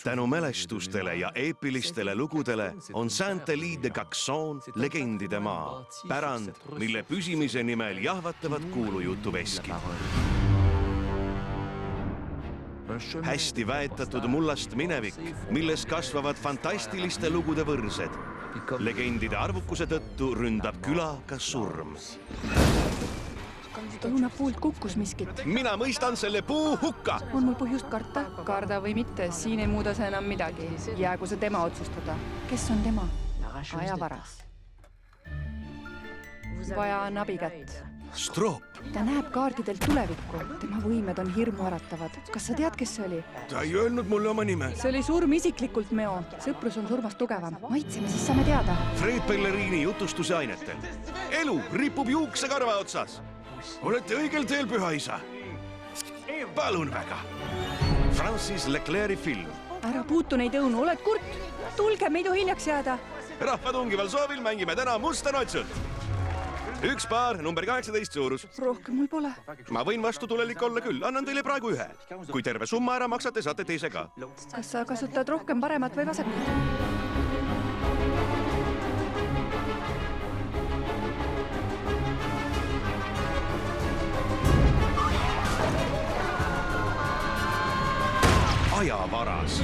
Tänu mälestustele ja eepilistele lugudele on Saint-Élie-de-Gaxon legendide maa, pärand, mille püsimise nimel jahvatavad kuulujutuveski. Hästi väetatud mullast minevik, milles kasvavad fantastiliste lugude võrsed. Legendide arvukuse tõttu ründab küla ka surm. Lunapuult kukkus miskit. Mina mõistan selle puu hukka! On mul põhjust karta? Karda või mitte, siin ei muuda see enam midagi. Jäägu see tema otsustada. Kes on tema? Ajavaras. Vaja on abikätt. Strop! Ta näeb kaardidelt tulevikku. Tema võimed on hirmuäratavad. Kas sa tead, kes see oli? Ta ei öelnud mulle oma nime. See oli surm isiklikult, Meo. Sõprus on surmast tugevam. Maitseme, siis saame teada. Fred Pellerini jutustuse ainetel. Elu ripub juuksekarva otsas. Olete õigel teel, püha isa. Palun väga. Francis Leclerc'i film. Ära puutu neid õunu, oled kurt? Tulge, me ei tohi hiljaks jääda. Rahva tungival soovil mängime täna musta notsut. Üks paar, number 18 suurus. Rohkem mul pole. Ma võin vastutulelik olla küll, annan teile praegu ühe. Kui terve summa ära maksate, saate teise ka. Kas sa kasutad rohkem paremat või vasakut? Ajavaras.